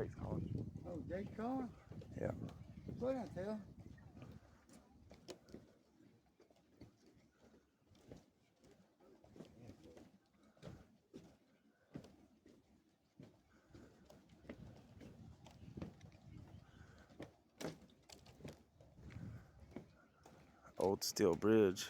Jake's calling. Oh, Jake calling? Yeah. Slow down, Taylor. Old steel bridge.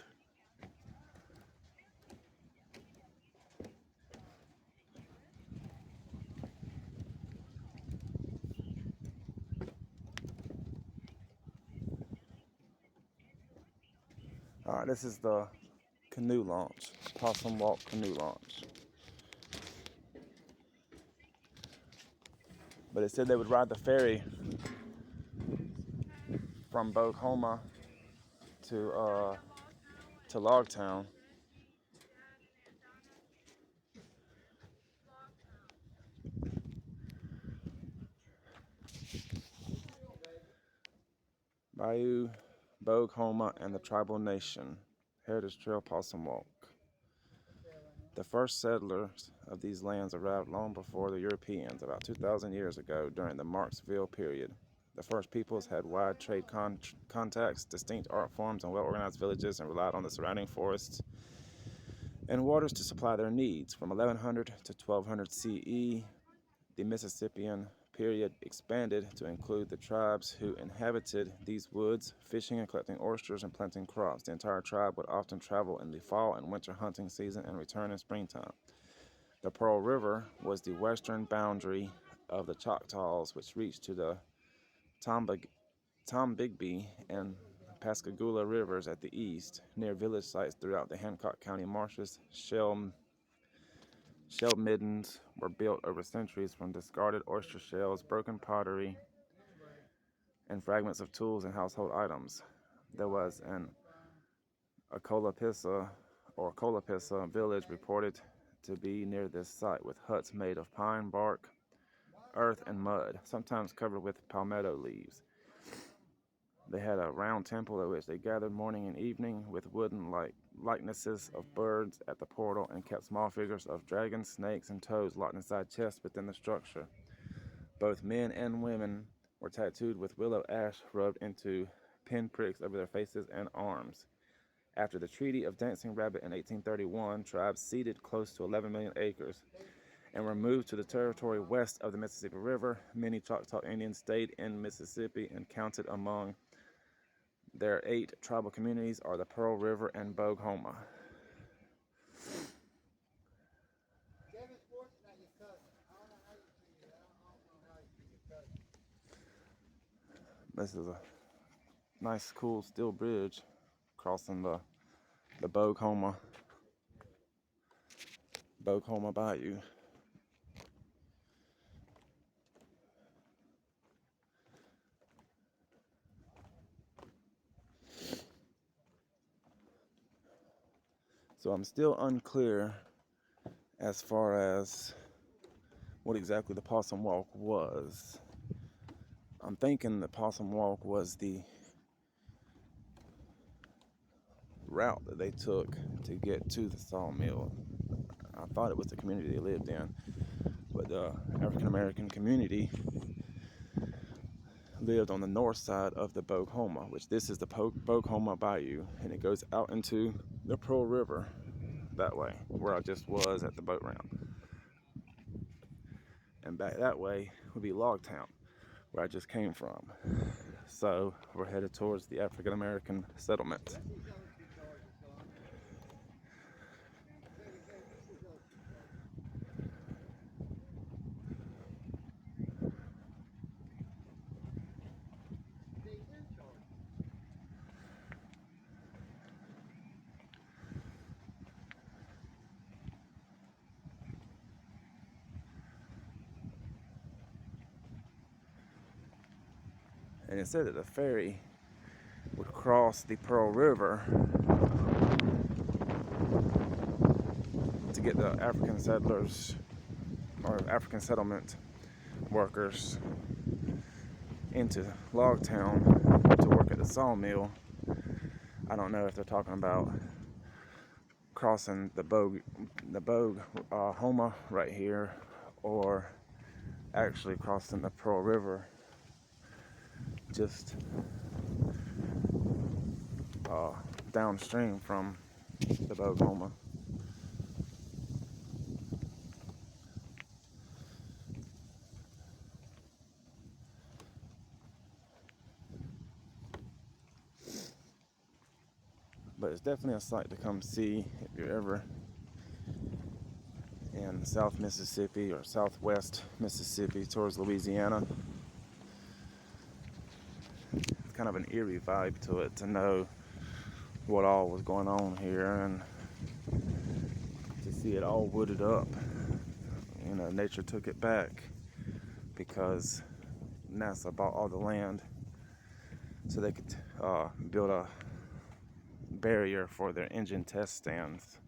All right, this is the canoe launch, Possum Walk canoe launch. But it said they would ride the ferry from Bokhoma to Logtown. Bayou, Bokhoma, and the Tribal Nation. Heritage Trail Possum Walk. The first settlers of these lands arrived long before the Europeans, about 2,000 years ago during the Marksville period. The first peoples had wide trade contacts, distinct art forms, and well-organized villages, and relied on the surrounding forests and waters to supply their needs. From 1100 to 1200 CE, the Mississippian period expanded to include the tribes who inhabited these woods, fishing and collecting oysters and planting crops. The entire tribe would often travel in the fall and winter hunting season and return in springtime. The Pearl River was the western boundary of the Choctaws, which reached to the Tombigbee and Pascagoula rivers at the east. Near village sites throughout the Hancock County marshes, shell middens were built over centuries from discarded oyster shells, broken pottery, and fragments of tools and household items. There was a Colapissa village reported to be near this site, with huts made of pine bark, earth, and mud, sometimes covered with palmetto leaves. They had a round temple at which they gathered morning and evening, with wooden likenesses of birds at the portal, and kept small figures of dragons, snakes, and toads locked inside chests within the structure. Both men and women were tattooed with willow ash rubbed into pinpricks over their faces and arms. After the Treaty of Dancing Rabbit in 1831, tribes ceded close to 11 million acres and were moved to the territory west of the Mississippi River. Many Choctaw Indians stayed in Mississippi, and counted among their 8 tribal communities are the Pearl River and Bokhoma. This is a nice, cool steel bridge crossing the Bokhoma Bayou. So I'm still unclear as far as what exactly the Possum Walk was. I'm thinking the Possum Walk was the route that they took to get to the sawmill. I thought it was the community they lived in, but the African American community lived on the north side of the Bokhoma, which this is the Bokhoma Bayou, and it goes out into the Pearl River that way, where I just was at the boat ramp. And back that way would be Logtown, where I just came from. So we're headed towards the African American settlement. And it said that the ferry would cross the Pearl River to get the African settlers or African settlement workers into Logtown to work at the sawmill. I don't know if they're talking about crossing the Bokhoma right here, or actually crossing the Pearl River just downstream from the Oklahoma. But it's definitely a sight to come see if you're ever in South Mississippi or Southwest Mississippi towards Louisiana. It's kind of an eerie vibe to it to know what all was going on here and to see it all wooded up. You know, nature took it back because NASA bought all the land so they could build a barrier for their engine test stands.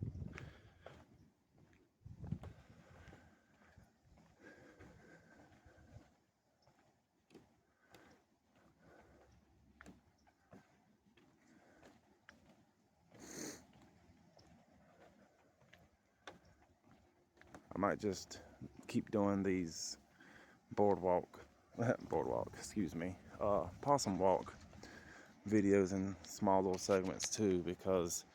I might just keep doing these Possum Walk videos in small little segments too, because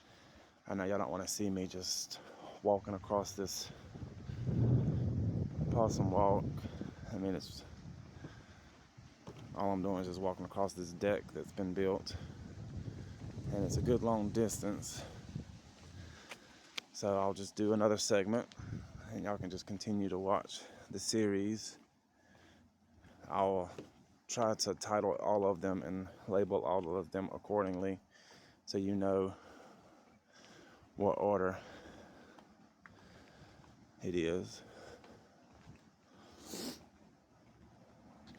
I know y'all don't want to see me just walking across this Possum Walk. I mean, it's all I'm doing is just walking across this deck that's been built, and it's a good long distance. So I'll just do another segment, and y'all can just continue to watch the series. I'll try to title all of them and label all of them accordingly, so you know what order it is.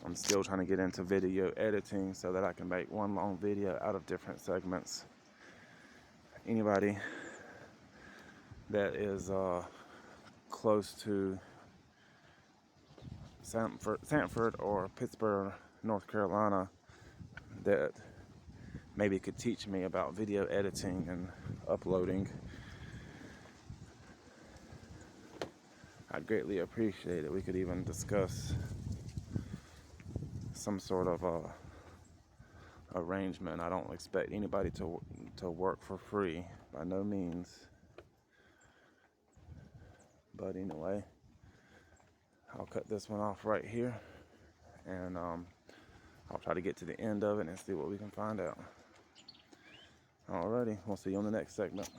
I'm still trying to get into video editing so that I can make one long video out of different segments. Anybody that is close to Sanford or Pittsburgh, North Carolina, that maybe could teach me about video editing and uploading, I'd greatly appreciate it. We could even discuss some sort of arrangement. I don't expect anybody to work for free, by no means. But anyway, I'll cut this one off right here, and I'll try to get to the end of it and see what we can find out. Alrighty, we'll see you on the next segment.